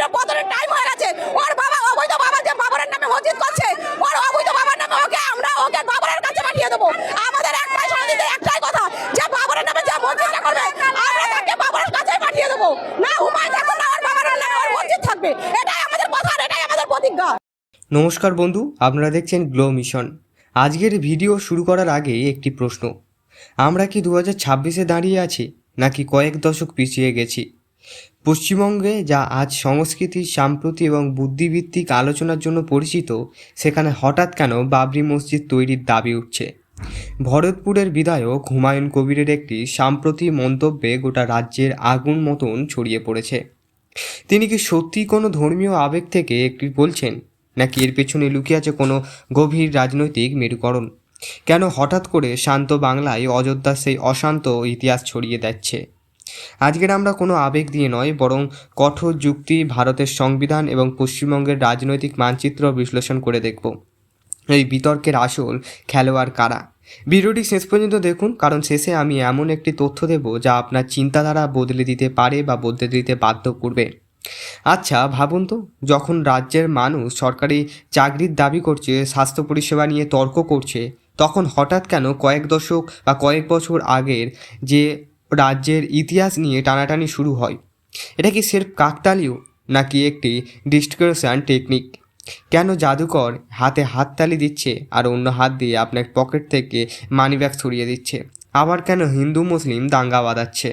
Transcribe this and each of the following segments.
কবিরের পতনের টাইম হয়ে গেছে। ওর বাবা অবৈধ বাবা যে বাবরের নামে মসজিদ করছে, ওর অবৈধ বাবার নামে আমরা ওকে বাবরের কাছে পাঠিয়ে দেবো। আমাদের একটাই শান্তিতে একটাই কথা, যে বাবরের নামে যে মসজিদটা করবে আমরা তাকে বাবরের কাছে পাঠিয়ে দেবো। না হুমায়ুন থাকবে, না ওর বাবার নামে ওর মসজিদ থাকবে। এটাই আমাদের কথা, এটাই আমাদের প্রতিজ্ঞা। নমস্কার বন্ধু, আপনারা দেখছেন গ্লো মিশন। আজকের ভিডিও শুরু করার আগে একটি প্রশ্ন, আমরা কি 2026-এ দাঁড়িয়ে আছি নাকি কয়েক দশক পিছিয়ে গেছি? পশ্চিমবঙ্গে যা আজ সংস্কৃতি, সাম্প্রতি এবং বুদ্ধিভিত্তিক আলোচনার জন্য পরিচিত, সেখানে হঠাৎ কেন বাবরি মসজিদ তৈরির দাবি উঠছে? ভরতপুরের বিধায়ক হুমায়ুন কবিরের একটি সাম্প্রতিক মন্তব্যে গোটা রাজ্যের আগুন মতন ছড়িয়ে পড়েছে। তিনি কি সত্যিই কোনো ধর্মীয় আবেগ থেকে একটি বলছেন, নাকি এর পেছনে লুকিয়ে আছে কোনো গভীর রাজনৈতিক মেরুকরণ? কেন হঠাৎ করে শান্ত বাংলায় অযোধ্যার সেই অশান্ত ইতিহাস ছড়িয়ে যাচ্ছে? আজকের আমরা কোনো আবেগ দিয়ে নয়, বরং কঠোর যুক্তি, ভারতের সংবিধান এবং পশ্চিমবঙ্গের রাজনৈতিক মানচিত্র বিশ্লেষণ করে দেখব এই বিতর্কের আসল খেলোয়াড় কারা। ভিডিওটি শেষ পর্যন্ত দেখুন, কারণ শেষে আমি এমন একটি তথ্য দেব যা আপনার চিন্তাধারা বদলে দিতে পারে বা বদলে দিতে বাধ্য করবে। আচ্ছা ভাবুন তো, যখন রাজ্যের মানুষ সরকারি চাকরির দাবি করছে, স্বাস্থ্য পরিষেবা নিয়ে তর্ক করছে, তখন হঠাৎ কেন কয়েক দশক বা কয়েক বছর আগের যে রাজ্যের ইতিহাস নিয়ে টানাটানি শুরু হয়? এটা কি সির্ফ কাকতালীয়, নাকি একটি ডিস্ট্রিবিউশন টেকনিক? কেন জাদুকর হাতে হাততালি দিচ্ছে আর অন্য হাত দিয়ে আপনার পকেট থেকে মানিব্যাগ ছড়িয়ে দিচ্ছে? আবার কেন হিন্দু মুসলিম দাঙ্গা বাঁধাচ্ছে?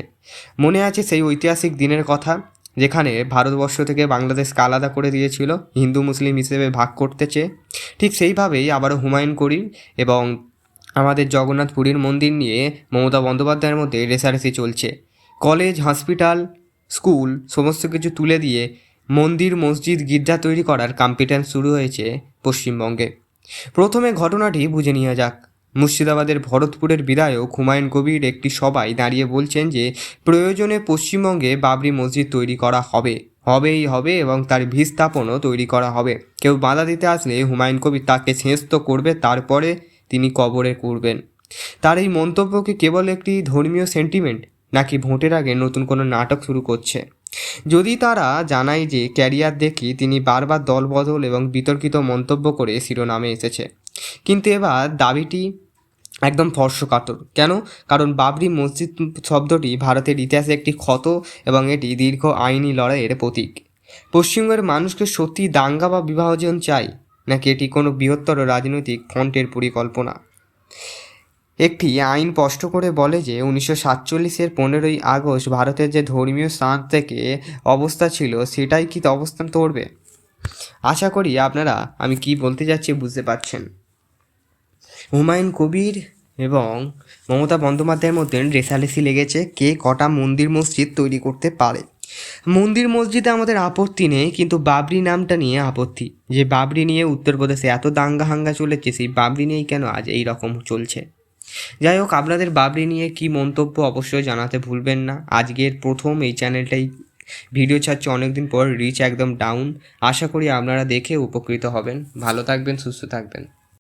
মনে আছে সেই ঐতিহাসিক দিনের কথা, যেখানে ভারতবর্ষ থেকে বাংলাদেশকে আলাদা করে দিয়েছিল হিন্দু মুসলিম হিসেবে ভাগ করতে চেয়ে? ঠিক সেইভাবেই আবারও হুমায়ুন কবির এবং আমাদের জগন্নাথ পুরীর মন্দির নিয়ে মমতা বন্দ্যোপাধ্যায়ের মধ্যে রেষারেষি চলছে। কলেজ, হসপিটাল, স্কুল সমস্ত কিছু তুলে দিয়ে মন্দির, মসজিদ, গির্জা তৈরি করার কম্পিটেন্স শুরু হয়েছে পশ্চিমবঙ্গে। প্রথমে ঘটনাটি বুঝে নেওয়া যাক। মুর্শিদাবাদের ভরতপুরের বিধায়ক হুমায়ুন কবির একটি সভায় দাঁড়িয়ে বলছেন যে প্রয়োজনে পশ্চিমবঙ্গে বাবরি মসজিদ তৈরি করা হবেই হবে এবং তার ভিত স্থাপনও তৈরি করা হবে। কেউ বাধা দিতে আসলে হুমায়ুন কবির তাকে শেষ তো করবে, তারপরে তিনি কবরে করবেন। তার এই মন্তব্য কি কেবল একটি ধর্মীয় সেন্টিমেন্ট, নাকি ভোটের আগে নতুন কোনো নাটক শুরু করছে? যদি তারা জানায় যে ক্যারিয়ার দেখি তিনি বারবার দলবদল এবং বিতর্কিত মন্তব্য করে শিরোনামে এসেছে, কিন্তু এবার দাবিটি একদম স্পর্শকাতর। কেন? কারণ বাবরি মসজিদ শব্দটি ভারতের ইতিহাসে একটি ক্ষত এবং এটি দীর্ঘ আইনি লড়াইয়ের প্রতীক। পশ্চিমবঙ্গের মানুষকে সত্যি দাঙ্গা বা বিভাজন চাই, নাকি এটি কোনো বৃহত্তর রাজনৈতিক ফ্রন্টের পরিকল্পনা? একটি আইন স্পষ্ট করে বলে যে 1947-এর 15ই আগস্ট ভারতের যে ধর্মীয় স্থান থেকে অবস্থা ছিল, সেটাই কি অবস্থান করবে? আশা করি আপনারা আমি কি বলতে যাচ্ছি বুঝতে পারছেন। হুমায়ুন কবির এবং মমতা বন্দ্যোপাধ্যায়ের মধ্যে রেষারেষি লেগেছে কে কটা মন্দির মসজিদ তৈরি করতে পারে। মন্দির মসজিদে আমাদের আপত্তি নেই, কিন্তু বাবরি নামটা নিয়ে আপত্তি। যে বাবরি নিয়ে উত্তরপ্রদেশে এত দাঙ্গা হাঙ্গা চলেছে, সেই বাবরি নিয়েই কেন আজ এই রকম চলছে? যাই হোক, আপনাদের বাবরি নিয়ে কি মন্তব্য অবশ্যই জানাতে ভুলবেন না। আজকের প্রথম এই চ্যানেলটাই ভিডিও ছাড়ছে অনেকদিন পর, রিচ একদম ডাউন। আশা করি আপনারা দেখে উপকৃত হবেন। ভালো থাকবেন, সুস্থ থাকবেন।